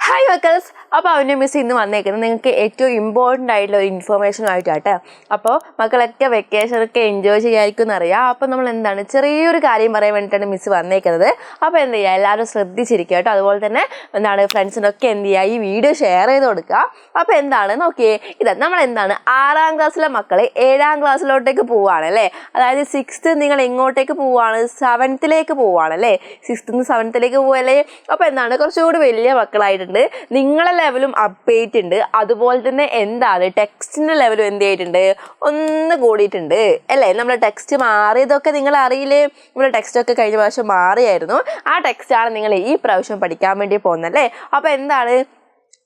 Hi മക്കൾസ്. അപ്പോൾ അവൻ്റെ miss ഇന്ന് വന്നേക്കുന്നത് നിങ്ങൾക്ക് ഏറ്റവും ഇമ്പോർട്ടൻ്റ് ആയിട്ടുള്ള ഒരു ഇൻഫർമേഷനുമായിട്ടാട്ടെ. അപ്പോൾ മക്കളൊക്കെ വെക്കേഷനൊക്കെ എൻജോയ് ചെയ്യാമായിരിക്കും എന്നറിയാം. അപ്പോൾ നമ്മൾ എന്താണ് ചെറിയൊരു കാര്യം പറയാൻ വേണ്ടിയിട്ടാണ് മിസ് വന്നേക്കുന്നത്. അപ്പോൾ എന്ത് ചെയ്യുക, എല്ലാവരും ശ്രദ്ധിച്ചിരിക്കുക കേട്ടോ. അതുപോലെ തന്നെ എന്താണ് ഫ്രണ്ട്സിനൊക്കെ എന്ത് ചെയ്യുക, ഈ വീഡിയോ ഷെയർ ചെയ്ത് കൊടുക്കുക. അപ്പോൾ എന്താണ് നോക്കിയേ, ഇതാ നമ്മളെന്താണ് 6ാം ക്ലാസ്സിലെ മക്കളെ 7ാം ക്ലാസ്സിലോട്ടേക്ക് പോവുകയാണ് അല്ലേ. അതായത് 6th നിങ്ങൾ എങ്ങോട്ടേക്ക് പോവുകയാണ്, 7th പോവുകയാണല്ലേ. 6th നിന്ന് 7th പോവല്ലേ. അപ്പോൾ എന്താണ് കുറച്ചുകൂടി വലിയ മക്കളായിട്ടുണ്ട്, നിങ്ങളെ ലെവലും അപ്ഡേറ്റ് ഉണ്ട്. അതുപോലെ തന്നെ എന്താണ് ടെക്സ്റ്റിൻ്റെ ലെവലും എന്ത് ചെയ്തിട്ടുണ്ട്, ഒന്ന് കൂടിയിട്ടുണ്ട് അല്ലേ. നമ്മുടെ ടെക്സ്റ്റ് മാറിയതൊക്കെ നിങ്ങൾ അറിയില്ലേ. നമ്മുടെ ടെക്സ്റ്റൊക്കെ കഴിഞ്ഞ പ്രാവശ്യം മാറിയായിരുന്നു. ആ ടെക്സ്റ്റാണ് നിങ്ങൾ ഈ പ്രാവശ്യം പഠിക്കാൻ വേണ്ടി പോകുന്നല്ലേ. അപ്പോൾ എന്താണ്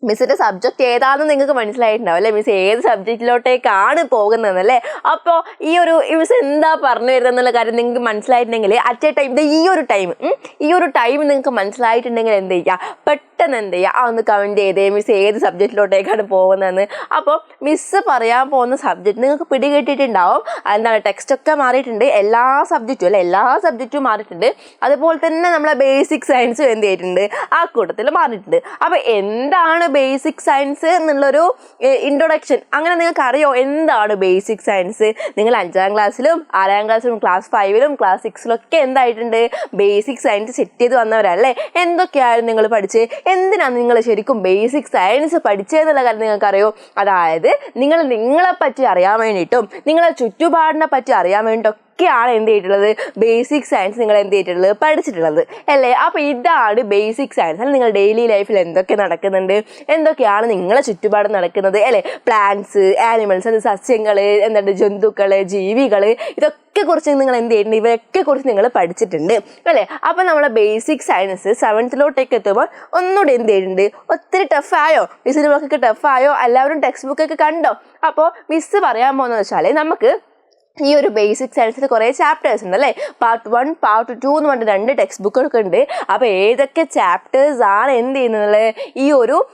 മിസ്സിൻ്റെ സബ്ജക്റ്റ് ഏതാണെന്ന് നിങ്ങൾക്ക് മനസ്സിലായിട്ടുണ്ടാവും അല്ലേ. മിസ് ഏത് സബ്ജക്റ്റിലോട്ടേക്കാണ് പോകുന്നതെന്നല്ലേ. അപ്പോൾ മിസ് എന്താ പറഞ്ഞു വരുന്നതെന്നുള്ള കാര്യം നിങ്ങൾക്ക് മനസ്സിലായിട്ടുണ്ടെങ്കിൽ അറ്റ് എ ടൈം ഈ ഒരു ടൈം നിങ്ങൾക്ക് മനസ്സിലായിട്ടുണ്ടെങ്കിൽ എന്ത് ചെയ്യുക, പെട്ടെന്ന് എന്ത് ചെയ്യുക, അതൊന്ന് കമൻറ്റ് ചെയ്തേ മിസ് ഏത് സബ്ജക്റ്റിലോട്ടേക്കാണ് പോകുന്നതെന്ന്. അപ്പോൾ മിസ് പറയാൻ പോകുന്ന സബ്ജക്റ്റ് നിങ്ങൾക്ക് പിടികിട്ടിട്ടുണ്ടാവും. എന്താണ് ടെക്സ്റ്റൊക്കെ മാറിയിട്ടുണ്ട്, എല്ലാ സബ്ജക്റ്റും മാറിയിട്ടുണ്ട്. അതുപോലെ തന്നെ നമ്മളെ ബേസിക് സയൻസും എന്ത് ചെയ്തിട്ടുണ്ട്, ആ കൂട്ടത്തിൽ മാറിയിട്ടുണ്ട്. അപ്പോൾ എന്താണ് ബേസിക് സയൻസ് എന്നുള്ളൊരു ഇൻട്രൊഡക്ഷൻ അങ്ങനെ നിങ്ങൾക്ക് അറിയോ എന്താണ് ബേസിക് സയൻസ്? നിങ്ങൾ 5ാം ക്ലാസ്സിലും 6ാം ക്ലാസ്സിലും ക്ലാസ് 5ലും ക്ലാസ് 6ലൊക്കെ എന്തായിട്ടുണ്ട്, ബേസിക് സയൻസ് സെറ്റ് ചെയ്ത് വന്നവരല്ലേ. എന്തൊക്കെയായിരുന്നു നിങ്ങൾ പഠിച്ച്, എന്തിനാണ് നിങ്ങൾ ശരിക്കും ബേസിക് സയൻസ് പഠിച്ചതെന്നുള്ള കാര്യം നിങ്ങൾക്കറിയോ? അതായത് നിങ്ങളെ പറ്റി അറിയാൻ വേണ്ടിയിട്ടും നിങ്ങളെ ചുറ്റുപാടിനെ പറ്റി അറിയാൻ വേണ്ടിയിട്ടും ഒക്കെയാണ് എന്ത് ചെയ്തിട്ടുള്ളത്, ബേസിക് സയൻസ് നിങ്ങൾ എന്ത് ചെയ്തിട്ടുള്ളത്, പഠിച്ചിട്ടുള്ളത് അല്ലേ. അപ്പോൾ ഇതാണ് ബേസിക് സയൻസ്. അല്ലെങ്കിൽ നിങ്ങൾ ഡെയിലി ലൈഫിൽ എന്തൊക്കെ നടക്കുന്നുണ്ട്, എന്തൊക്കെയാണ് നിങ്ങളെ ചുറ്റുപാട് നടക്കുന്നത് അല്ലേ. പ്ലാന്റ്സ്, ആനിമൽസ്, അത് സസ്യങ്ങൾ, എന്താണ് ജന്തുക്കൾ, ജീവികൾ, ഇതൊക്കെ കുറിച്ച് നിങ്ങൾ എന്ത് ചെയ്തിട്ടുണ്ട്, ഇവയൊക്കെ കുറിച്ച് നിങ്ങൾ പഠിച്ചിട്ടുണ്ട് അല്ലേ. അപ്പോൾ നമ്മളെ ബേസിക് സയൻസ് 7th എത്തുമ്പോൾ ഒന്നുകൂടി എന്ത് ചെയ്തിട്ടുണ്ട്, ഒത്തിരി ടഫായോ, മിസ്സിൻ്റെ വർക്കൊക്കെ ടഫായോ, എല്ലാവരും ടെക്സ്റ്റ് ബുക്കൊക്കെ കണ്ടോ? അപ്പോൾ മിസ്സ് പറയാൻ പോകുന്നത് വെച്ചാൽ നമുക്ക് ഈ ഒരു ബേസിക് സയൻസിൽ കുറേ ചാപ്റ്റേഴ്സ് ഉണ്ട് അല്ലേ. പാർട്ട് 1 പാർട്ട് 2 എന്ന് പറഞ്ഞിട്ട് 2 ടെക്സ്റ്റ് ബുക്കൊക്കെ ഉണ്ട്. അപ്പോൾ ഏതൊക്കെ ചാപ്റ്റേഴ്സ് ആണ് എന്ത് ചെയ്യുന്നത്,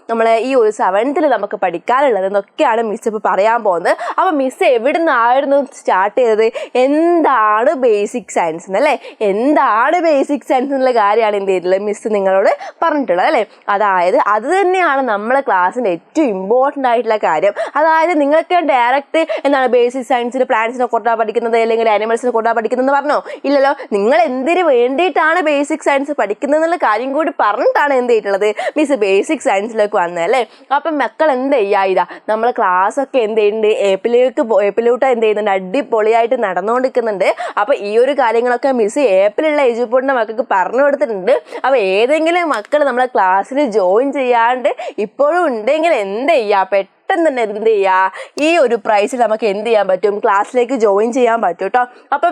നമ്മളെ ഈ ഒരു 7th നമുക്ക് പഠിക്കാനുള്ളത് എന്നൊക്കെയാണ് മിസ് ഇപ്പോൾ പറയാൻ പോകുന്നത്. അപ്പോൾ മിസ് എവിടെ നിന്നായിരുന്നു സ്റ്റാർട്ട് ചെയ്തത്, എന്താണ് ബേസിക് സയൻസ് എന്നല്ലേ, എന്താണ് ബേസിക് സയൻസ് എന്നുള്ള കാര്യമാണ് എന്ത് ചെയ്തിട്ടുള്ളത്, മിസ് നിങ്ങളോട് പറഞ്ഞിട്ടുള്ളത് അല്ലേ. അതായത് അത് തന്നെയാണ് നമ്മളെ ക്ലാസ്സിൻ്റെ ഏറ്റവും ഇമ്പോർട്ടൻ്റ് ആയിട്ടുള്ള കാര്യം. അതായത് നിങ്ങൾക്ക് ഡയറക്റ്റ് എന്താണ് ബേസിക് സയൻസിൽ പ്ലാന്റ്സിനെ കൊണ്ടാ പഠിക്കുന്നത് അല്ലെങ്കിൽ ആനിമൽസിനെ കൊണ്ടാ പഠിക്കുന്നതെന്ന് പറഞ്ഞോ, ഇല്ലല്ലോ. നിങ്ങൾ എന്തിനു വേണ്ടിയിട്ടാണ് ബേസിക് സയൻസ് പഠിക്കുന്നത് എന്നുള്ള കാര്യം കൂടി പറഞ്ഞിട്ടാണ് എന്ത് ചെയ്തിട്ടുള്ളത്, മിസ് ബേസിക് സയൻസിലേക്ക് വന്നതല്ലേ. അപ്പം മക്കൾ എന്ത് ചെയ്യുക, ഇതാ നമ്മൾ ക്ലാസ്സൊക്കെ എന്ത് ചെയ്യുന്നുണ്ട്, ഏപ്പിലോട്ട് എന്ത് ചെയ്യുന്നുണ്ട്, അടിപൊളിയായിട്ട് നടന്നുകൊണ്ടിരിക്കുന്നുണ്ട്. അപ്പോൾ ഈ ഒരു കാര്യങ്ങളൊക്കെ മിസ് ഏപ്പിലുള്ള എജുപോർട്ടിൻ്റെ മക്കൾക്ക് പറഞ്ഞു കൊടുത്തിട്ടുണ്ട്. അപ്പോൾ ഏതെങ്കിലും മക്കൾ നമ്മളെ ക്ലാസ്സിൽ ജോയിൻ ചെയ്യാണ്ട് ഇപ്പോഴും ഉണ്ടെങ്കിൽ എന്ത് ചെയ്യുക, പെട്ടെന്ന് തന്നെ എന്ത് ചെയ്യുക, ഈ ഒരു പ്രൈസിൽ നമുക്ക് എന്ത് ചെയ്യാൻ പറ്റും, ക്ലാസ്സിലേക്ക് ജോയിൻ ചെയ്യാൻ പറ്റും കേട്ടോ. അപ്പോൾ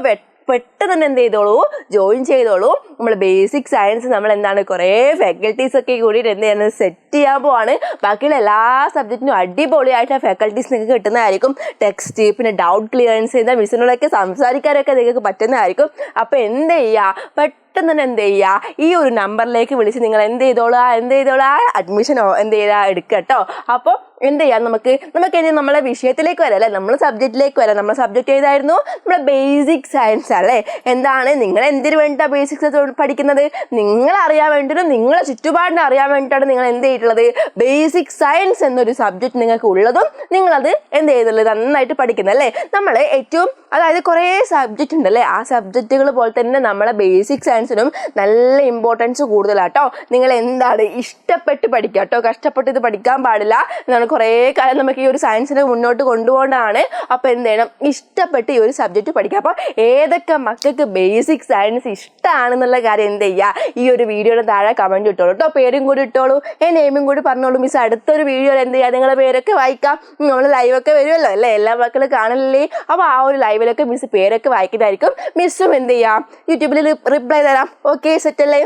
പെട്ടെന്ന് തന്നെ എന്ത് ചെയ്തോളൂ, ജോയിൻ ചെയ്തോളൂ. നമ്മൾ ബേസിക് സയൻസ് നമ്മൾ എന്താണ് കുറേ ഫാക്കൽറ്റീസൊക്കെ കൂടിയിട്ട് എന്ത് ചെയ്യുന്നത്, സെറ്റ് ചെയ്യാൻ പോവാണ്. ബാക്കിയുള്ള എല്ലാ സബ്ജക്റ്റിനും അടിപൊളിയായിട്ട് ഫാക്കൽറ്റീസ് നിങ്ങൾക്ക് കിട്ടുന്നതായിരിക്കും. ടെക്സ്റ്റ്, പിന്നെ ഡൗട്ട് ക്ലിയറൻസ് ചെയ്ത മിസ്സിനോടൊക്കെ സംസാരിക്കാനൊക്കെ നിങ്ങൾക്ക് പറ്റുന്നതായിരിക്കും. അപ്പോൾ എന്ത് ചെയ്യുക, പെട്ടെന്ന് തന്നെ എന്ത് ചെയ്യുക, ഈ ഒരു നമ്പറിലേക്ക് വിളിച്ച് നിങ്ങൾ എന്ത് ചെയ്തോളാ അഡ്മിഷനോ എന്ത് ചെയ്താൽ എടുക്കുക കേട്ടോ. അപ്പോൾ എന്ത് ചെയ്യാം, നമുക്ക് ഇനി നമ്മളെ വിഷയത്തിലേക്ക് വരാം അല്ലേ, നമ്മളെ സബ്ജക്റ്റിലേക്ക് വരാം. നമ്മളെ സബ്ജക്റ്റ് ഏതായിരുന്നു, നമ്മളെ ബേസിക് സയൻസ് അല്ലേ. എന്താണ് നിങ്ങൾ എന്തിനു വേണ്ടിയിട്ടാണ് ബേസിക് സയൻസ് പഠിക്കുന്നത്, നിങ്ങൾ അറിയാൻ വേണ്ടിയിട്ടും നിങ്ങളെ ചുറ്റുപാടിനെ അറിയാൻ വേണ്ടിയിട്ടാണ് നിങ്ങൾ എന്ത് ചെയ്തിട്ടുള്ളത്, ബേസിക് സയൻസ് എന്നൊരു സബ്ജക്റ്റ് നിങ്ങൾക്ക് ഉള്ളതും നിങ്ങളത് എന്ത് ചെയ്തുള്ളത്, നന്നായിട്ട് പഠിക്കുന്നത് അല്ലേ. നമ്മൾ ഏറ്റവും അതായത് കുറേ സബ്ജക്റ്റ് ഉണ്ടല്ലേ, ആ സബ്ജക്റ്റുകൾ പോലെ തന്നെ നമ്മളെ ബേസിക് സയൻസിനും നല്ല ഇമ്പോർട്ടൻസ് കൂടുതലാട്ടോ. നിങ്ങൾ എന്താണ് ഇഷ്ടപ്പെട്ട് പഠിക്കുക കേട്ടോ, കഷ്ടപ്പെട്ട് ഇത് പഠിക്കാൻ പാടില്ല. എന്താണ് കുറേ കാലം നമുക്ക് ഈ ഒരു സയൻസിനെ മുന്നോട്ട് കൊണ്ടുപോകേണ്ടതാണ്. അപ്പോൾ എന്ത് ചെയ്യണം, ഇഷ്ടപ്പെട്ട് ഈ ഒരു സബ്ജക്റ്റ് പഠിക്കുക. അപ്പോൾ ഏതൊക്കെ മക്കൾക്ക് ബേസിക് സയൻസ് ഇഷ്ടമാണെന്നുള്ള കാര്യം എന്ത് ചെയ്യുക, ഈ ഒരു വീഡിയോയുടെ താഴെ കമൻറ്റ് ഇട്ടോളൂ കേട്ടോ. പേരും കൂടി ഇട്ടോളൂ, നെയിമും കൂടി പറഞ്ഞോളൂ. മിസ് അടുത്തൊരു വീഡിയോയിൽ എന്ത് ചെയ്യുക, നിങ്ങളുടെ പേരൊക്കെ വായിക്കാം. നമ്മൾ ലൈവൊക്കെ വരുമല്ലോ അല്ലേ, എല്ലാ മക്കളും കാണലില്ലേ. അപ്പോൾ ആ ഒരു ലൈവിലൊക്കെ മിസ് പേരൊക്കെ വായിക്കുന്നതായിരിക്കും. മിസ്സും എന്ത് ചെയ്യാം, യൂട്യൂബിൽ റിപ്ലൈ തരാം. ഓക്കെ, സെറ്റല്ലേ.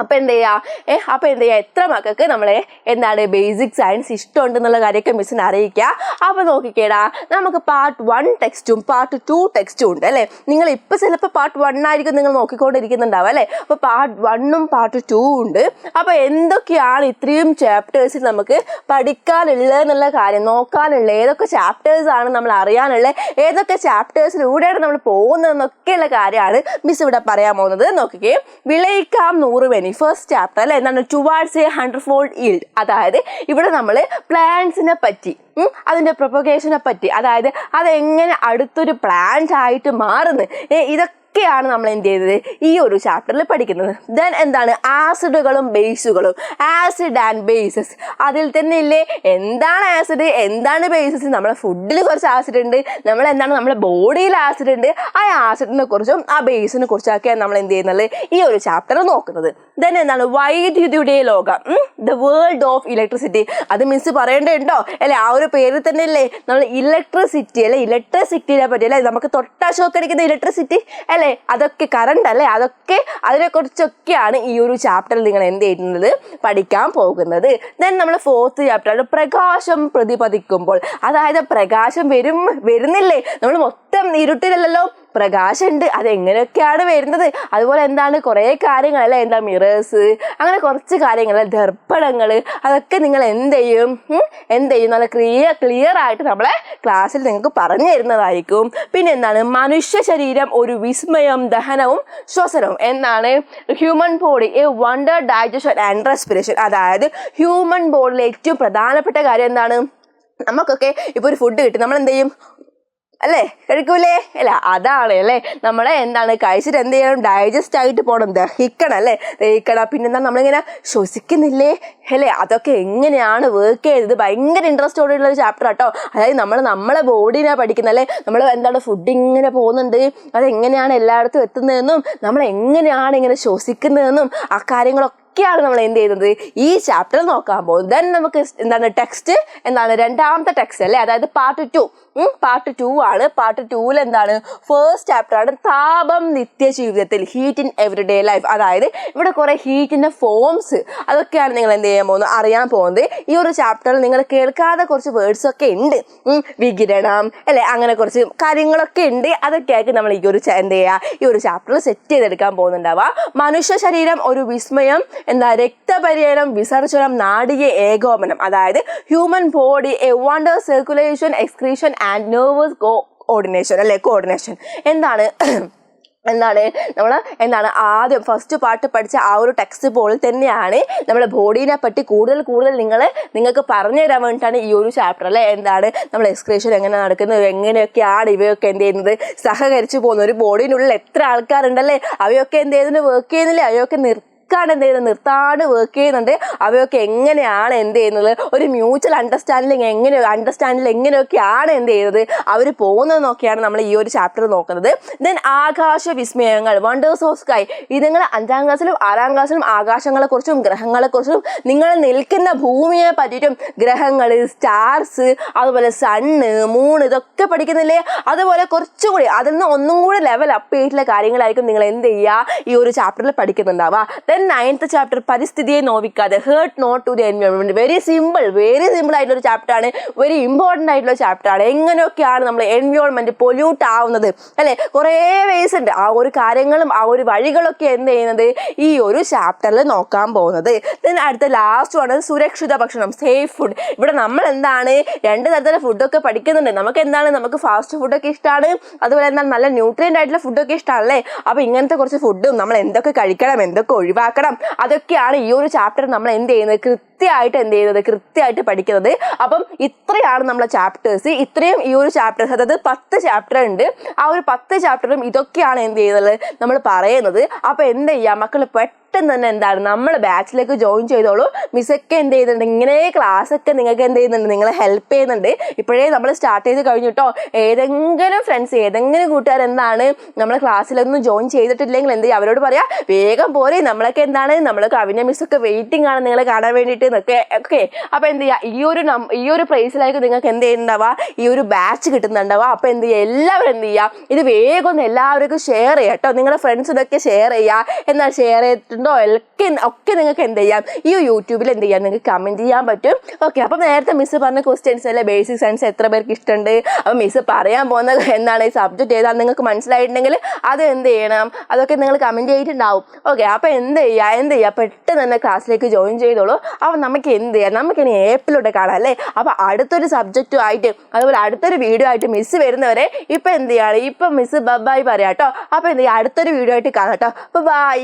അപ്പോൾ എന്ത് ചെയ്യുക, എത്ര മക്കൾക്ക് നമ്മളെ എന്താണ് ബേസിക് സയൻസ് ഇഷ്ടമുണ്ടെന്നുള്ള കാര്യമൊക്കെ മിസ്സിനെ അറിയിക്കുക. അപ്പോൾ നോക്കിക്കേടാ, നമുക്ക് പാർട്ട് 1 ടെക്സ്റ്റും പാർട്ട് 2 ടെക്സ്റ്റും ഉണ്ട് അല്ലേ. നിങ്ങൾ ഇപ്പോൾ ചിലപ്പോൾ പാർട്ട് 1 ആയിരിക്കും നിങ്ങൾ നോക്കിക്കൊണ്ടിരിക്കുന്നുണ്ടാവും അല്ലേ. അപ്പോൾ പാർട്ട് 1ഉം പാർട്ട് 2ഉം ഉണ്ട്. അപ്പോൾ എന്തൊക്കെയാണ് ഇത്രയും ചാപ്റ്റേഴ്സിൽ നമുക്ക് പഠിക്കാനുള്ളതെന്നുള്ള കാര്യം, നോക്കാനുള്ള ഏതൊക്കെ ചാപ്റ്റേഴ്സാണ് നമ്മൾ അറിയാനുള്ളത്, ഏതൊക്കെ ചാപ്റ്റേഴ്സിലൂടെയാണ് നമ്മൾ പോകുന്നതെന്നൊക്കെയുള്ള കാര്യമാണ് മിസ് ഇവിടെ പറയാൻ പോകുന്നത്. നോക്കിക്കേ, വിളയിക്കാം 100 ജേർണി ഫസ്റ്റ് ചാപ്റ്റർ അല്ലെ എന്താണ് ടുവാർഡ്സ് എ 100-fold yield. അതായത് ഇവിടെ നമ്മൾ പ്ലാന്റ്സിനെ പറ്റി അതിൻ്റെ പ്രൊപ്പഗേഷനെ പറ്റി, അതായത് അതെങ്ങനെ അടുത്തൊരു പ്ലാന്റ് ആയിട്ട് മാറുന്നു, ഇതൊക്കെയാണ് നമ്മൾ എന്ത് ചെയ്തത് ഈ ഒരു ചാപ്റ്ററിൽ പഠിക്കുന്നത്. ദെൻ എന്താണ് ആസിഡുകളും ബേസുകളും, ആസിഡ് ആൻഡ് ബേസസ്. അതിൽ തന്നെ ഇല്ലേ എന്താണ് ആസിഡ് എന്താണ് ബേസസ്. നമ്മുടെ ഫുഡിൽ കുറച്ച് ആസിഡ് ഉണ്ട്, നമ്മുടെ ബോഡിയിൽ ആസിഡ് ഉണ്ട്. ആ ആസിഡിനെ കുറിച്ചും ആ ബേസിനെ കുറിച്ചൊക്കെയാണ് നമ്മൾ എന്ത് ചെയ്യുന്നത് ഈ ഒരു ചാപ്റ്റർ നോക്കുന്നത്. ദെൻ എന്താണ് വൈദ്യുതിയുടെ ലോകം, ദ വേൾഡ് ഓഫ് ഇലക്ട്രിസിറ്റി. അത് മിസ് പറയേണ്ടതുണ്ടോ അല്ലെ, ആ ഒരു പേരിൽ തന്നെ അല്ലേ നമ്മൾ ഇലക്ട്രിസിറ്റി അല്ലെ, ഇലക്ട്രിസിറ്റിനെ പറ്റി അല്ലെ, നമുക്ക് തൊട്ടാ ഷോക്ക് അടിക്കുന്ന ഇലക്ട്രിസിറ്റി അല്ലെ, അതൊക്കെ കറണ്ട് അല്ലെ, അതൊക്കെ അതിനെക്കുറിച്ചൊക്കെയാണ് ഈ ഒരു ചാപ്റ്ററിൽ നിങ്ങൾ എന്ത് ചെയ്യുന്നത് പഠിക്കാൻ പോകുന്നത്. ദെൻ നമ്മൾ ഫോർത്ത് ചാപ്റ്ററാണ് പ്രകാശം പ്രതിപദിക്കുമ്പോൾ. അതായത് പ്രകാശം വരുന്നില്ലേ, നമ്മൾ മൊത്തം ഇരുട്ടിലല്ലോ പ്രകാശമുണ്ട്, അതെങ്ങനെയൊക്കെയാണ് വരുന്നത്, അതുപോലെ എന്താണ് കുറേ കാര്യങ്ങൾ അല്ലേ, എന്താ മിറേഴ്സ്, അങ്ങനെ കുറച്ച് കാര്യങ്ങൾ, ദർപ്പണങ്ങൾ, അതൊക്കെ നിങ്ങൾ എന്ത് ചെയ്യും നല്ല ക്ലിയർ ആയിട്ട് നമ്മളെ ക്ലാസ്സിൽ നിങ്ങൾക്ക് പറഞ്ഞു തരുന്നതായിരിക്കും. പിന്നെ എന്താണ് മനുഷ്യ ശരീരം ഒരു വിസ്മയം, ദഹനവും ശ്വസനവും. എന്താണ് human body A wonder, digestion and respiration. അതായത് ഹ്യൂമൻ ബോഡിയിലെ ഏറ്റവും പ്രധാനപ്പെട്ട കാര്യം എന്താണ്, നമുക്കൊക്കെ ഇപ്പോൾ ഒരു ഫുഡ് കിട്ടും, നമ്മൾ എന്ത് ചെയ്യും അല്ലേ, കഴിക്കൂലേ അല്ല, അതാണ് അല്ലേ നമ്മളെ എന്താണ് കഴിച്ചിട്ട് എന്ത് ചെയ്യണം, ഡൈജസ്റ്റ് ആയിട്ട് പോകണം, ദഹിക്കണം അല്ലേ, ദഹിക്കണം. പിന്നെന്താ നമ്മളിങ്ങനെ ശ്വസിക്കുന്നില്ലേ അല്ലേ, അതൊക്കെ എങ്ങനെയാണ് വർക്ക് ചെയ്തത്. ഭയങ്കര ഇൻട്രസ്റ്റോടെയുള്ള ഒരു ചാപ്റ്റർ കേട്ടോ. അതായത് നമ്മളെ ബോഡിനെ പഠിക്കുന്നത് അല്ലേ, നമ്മൾ എന്താണ് ഫുഡ് ഇങ്ങനെ പോകുന്നുണ്ട്, അതെങ്ങനെയാണ് എല്ലായിടത്തും എത്തുന്നതെന്നും നമ്മൾ എങ്ങനെയാണ് ഇങ്ങനെ ശ്വസിക്കുന്നതെന്നും ആ കാര്യങ്ങളൊക്കെ ാണ് നമ്മൾ എന്ത് ചെയ്യുന്നത് ഈ ചാപ്റ്റർ നോക്കാൻ പോകുന്നത്. ദെൻ നമുക്ക് എന്താണ് ടെക്സ്റ്റ് രണ്ടാമത്തെ ടെക്സ്റ്റ് അല്ലേ, അതായത് പാർട്ട് 2 ആണ്. പാർട്ട് 2 എന്താണ് ഫസ്റ്റ് ചാപ്റ്റർ ആണ് താപം നിത്യജീവിതത്തിൽ, ഹീറ്റ് ഇൻ എവറിഡേ ലൈഫ്. അതായത് ഇവിടെ കുറെ ഹീറ്റിന്റെ ഫോംസ് അതൊക്കെയാണ് നിങ്ങൾ എന്ത് ചെയ്യാൻ പോകുന്നത് അറിയാൻ പോകുന്നത്. ഈ ഒരു ചാപ്റ്ററിൽ നിങ്ങൾ കേൾക്കാതെ കുറച്ച് വേർഡ്സ് ഒക്കെ ഉണ്ട്, വികിരണം അല്ലെ, അങ്ങനെ കുറച്ച് കാര്യങ്ങളൊക്കെ ഉണ്ട്. അതൊക്കെ ആയിട്ട് നമ്മൾ ഈ ഒരു ചാപ്റ്ററിൽ സെറ്റ് ചെയ്തെടുക്കാൻ പോകുന്നുണ്ടാവുക. മനുഷ്യ ശരീരം ഒരു വിസ്മയം, രക്തപര്യനം, വിസർജനം, നാഡിക ഏകോപനം. അതായത് human body A wonder, circulation, excretion and nervous coordination അല്ലെ, കോർഡിനേഷൻ. നമ്മൾ ആദ്യം ഫസ്റ്റ് പാർട്ട് പഠിച്ച ആ ഒരു ടെക്സ്റ്റ് പോലെ തന്നെയാണ് നമ്മുടെ ബോഡീനെ പറ്റി കൂടുതൽ നിങ്ങൾക്ക് പറഞ്ഞു തരാൻ വേണ്ടിയിട്ടാണ് ഈ ഒരു ചാപ്റ്റർ അല്ലേ. നമ്മൾ എക്സ്ക്രീഷൻ എങ്ങനെ നടക്കുന്നത്, എങ്ങനെയൊക്കെയാണ് ഇവയൊക്കെ എന്ത് ചെയ്യുന്നത് സഹകരിച്ചു പോകുന്നത്, ഒരു ബോഡീനുള്ളിൽ എത്ര ആൾക്കാരുണ്ടല്ലേ, അവയൊക്കെ എന്ത് ചെയ്യുന്നത് വർക്ക് ചെയ്യുന്നില്ലേ, അവയൊക്കെ നിർത്താണ്ട് വർക്ക് ചെയ്യുന്നുണ്ട്. അവയൊക്കെ എങ്ങനെയാണ് എന്ത് ചെയ്യുന്നത്, ഒരു മ്യൂച്വൽ അണ്ടർസ്റ്റാൻഡിങ് എങ്ങനെയൊക്കെയാണ് എന്ത് ചെയ്യുന്നത് അവർ പോകുന്നതെന്നൊക്കെയാണ് നമ്മൾ ഈ ഒരു ചാപ്റ്റർ നോക്കുന്നത്. ദെൻ ആകാശ വിസ്മയങ്ങൾ, വണ്ടേഴ്സ് ഓഫ് സ്കൈ. ഇത് നിങ്ങൾ 5ാം ക്ലാസ്സിലും 6ാം ക്ലാസ്സിലും ആകാശങ്ങളെക്കുറിച്ചും ഗ്രഹങ്ങളെക്കുറിച്ചും നിങ്ങൾ നിൽക്കുന്ന ഭൂമിയെ പറ്റിയിട്ടും ഗ്രഹങ്ങൾ, സ്റ്റാർസ്, അതുപോലെ സണ്ണ്, മൂൺ, ഇതൊക്കെ പഠിക്കുന്നില്ലേ. അതുപോലെ കുറച്ചുകൂടി അതിൽ നിന്ന് ഒന്നും കൂടി ലെവൽ അപ്പ് ചെയ്തിട്ടുള്ള കാര്യങ്ങളായിരിക്കും നിങ്ങൾ എന്ത് ചെയ്യുക ഈ ഒരു ചാപ്റ്ററിൽ പഠിക്കുന്നുണ്ടാവുക. ദെൻ 9th ചാപ്റ്റർ പരിസ്ഥിതിയെ നോവിക്കാതെ, hurt not to the environment. Very simple ആയിട്ടുള്ള ഒരു ചാപ്റ്റർ ആണ്, വെരി ഇമ്പോർട്ടൻ്റ് ആയിട്ടുള്ള ചാപ്റ്റർ ആണ്. എങ്ങനെയൊക്കെയാണ് നമ്മൾ എൻവയോൺമെന്റ് പൊല്യൂട്ട് ആവുന്നത് അല്ലെ, കുറേ വേസ് ഉണ്ട്. ആ ഒരു കാര്യങ്ങളും ആ ഒരു വഴികളൊക്കെ എന്ത് ചെയ്യുന്നത് ഈ ഒരു ചാപ്റ്ററിൽ നോക്കാൻ പോകുന്നത്. ദെൻ അടുത്ത ലാസ്റ്റ് ആണ് സുരക്ഷിത ഭക്ഷണം, സേഫ് ഫുഡ്. ഇവിടെ നമ്മൾ എന്താണ് 2 തരത്തിലുള്ള ഫുഡൊക്കെ പഠിക്കുന്നുണ്ട്. നമുക്ക് ഫാസ്റ്റ് ഫുഡൊക്കെ ഇഷ്ടമാണ്, അതുപോലെ എന്താണ് നല്ല ന്യൂട്രിയൻ്റ് ആയിട്ടുള്ള ഫുഡൊക്കെ ഇഷ്ടമാണല്ലേ. അപ്പൊ ഇങ്ങനത്തെ കുറച്ച് ഫുഡും നമ്മൾ എന്തൊക്കെ കഴിക്കണം, എന്തൊക്കെ ഒഴിവാക്കണം, അതൊക്കെയാണ് ഈ ഒരു ചാപ്റ്റർ നമ്മൾ എന്ത് ചെയ്യുന്നത് കൃത്യമായിട്ട് പഠിക്കുന്നത്. അപ്പം ഇത്രയാണ് നമ്മളെ ചാപ്റ്റേഴ്സ്. ഇത്രയും ഈ ഒരു ചാപ്റ്റേഴ്സ്, അതായത് 10 ചാപ്റ്റർ ഉണ്ട്. ആ ഒരു 10 ചാപ്റ്ററും ഇതൊക്കെയാണ് എന്ത് ചെയ്യുന്നത് നമ്മൾ പറയുന്നത്. അപ്പൊ എന്ത് ചെയ്യാം മക്കൾ, പെട്ടെന്ന് തന്നെ നമ്മൾ ബാച്ചിലേക്ക് ജോയിൻ ചെയ്തോളൂ. മിസ്സൊക്കെ എന്ത് ചെയ്യുന്നുണ്ട്, ഇങ്ങനെ ക്ലാസ് ഒക്കെ നിങ്ങൾക്ക് എന്ത് ചെയ്യുന്നുണ്ട്, നിങ്ങളെ ഹെൽപ്പ് ചെയ്യുന്നുണ്ട്. ഇപ്പോഴേ നമ്മൾ സ്റ്റാർട്ട് ചെയ്ത് കഴിഞ്ഞിട്ടോ. ഏതെങ്കിലും ഫ്രണ്ട്സ്, ഏതെങ്കിലും കൂട്ടുകാർ നമ്മളെ ക്ലാസ്സിലൊന്നും ജോയിൻ ചെയ്തിട്ടില്ലെങ്കിൽ എന്ത് ചെയ്യുക, അവരോട് പറയാം വേഗം പോരെ, നമ്മളൊക്കെ നമ്മളൊക്കെ അവിനെ മിസ്സൊക്കെ വെയിറ്റിംഗ് ആണ് നിങ്ങളെ കാണാൻ വേണ്ടിയിട്ട് എന്നൊക്കെ. ഓക്കെ, അപ്പൊ എന്ത് ചെയ്യുക, ഈ ഒരു പ്രൈസിലായിരിക്കും നിങ്ങൾക്ക് എന്ത് ചെയ്യുന്നുണ്ടാവുക, ഈ ഒരു ബാച്ച് കിട്ടുന്നുണ്ടാവുക. അപ്പൊ എന്ത് ചെയ്യുക, എല്ലാവരും എന്ത് ചെയ്യുക, ഇത് വേഗം ഒന്ന് എല്ലാവർക്കും ഷെയർ ചെയ്യുക കേട്ടോ. നിങ്ങളുടെ ഫ്രണ്ട്സിനൊക്കെ ഷെയർ ചെയ്യുക. ഷെയർ ചെയ്തിട്ടുണ്ടോ ഒക്കെ നിങ്ങൾക്ക് എന്ത് ചെയ്യാം, ഈ യൂട്യൂബിൽ എന്ത് ചെയ്യാം, നിങ്ങൾക്ക് കമന്റ് ചെയ്യാൻ പറ്റും. ഓക്കെ, അപ്പം നേരത്തെ മിസ് പറഞ്ഞ ക്വസ്റ്റ്യൻസ് അല്ലേ, ബേസിക് സയൻസ് എത്ര പേർക്ക് ഇഷ്ടമുണ്ട്, അപ്പം മിസ് പറയാൻ പോകുന്ന എന്താണ് ഈ സബ്ജക്ട് ഏതാണെന്ന് നിങ്ങൾക്ക് മനസ്സിലായിട്ടുണ്ടെങ്കിൽ അത് എന്ത് ചെയ്യണം, അതൊക്കെ നിങ്ങൾ കമന്റ് ചെയ്തിട്ടുണ്ടാവും. ഓക്കെ, അപ്പം എന്ത് ചെയ്യുക പെട്ടെന്ന് തന്നെ ക്ലാസ്സിലേക്ക് ജോയിൻ ചെയ്തോളൂ. അപ്പം നമുക്ക് എന്ത് ചെയ്യാം, നമുക്കിനി ഏപ്പിലൂടെ കാണാം അല്ലേ. അപ്പം അടുത്തൊരു സബ്ജക്റ്റുമായിട്ട്, അതുപോലെ അടുത്തൊരു വീഡിയോ ആയിട്ട് മിസ് വരുന്നവരെ ഇപ്പം എന്ത് ചെയ്യാണ്, ഇപ്പം മിസ് ബൈ പറയാം കേട്ടോ. അപ്പം എന്ത് ചെയ്യുക, അടുത്തൊരു വീഡിയോ ആയിട്ട് കാണാം കേട്ടോ. അപ്പോൾ ബൈ.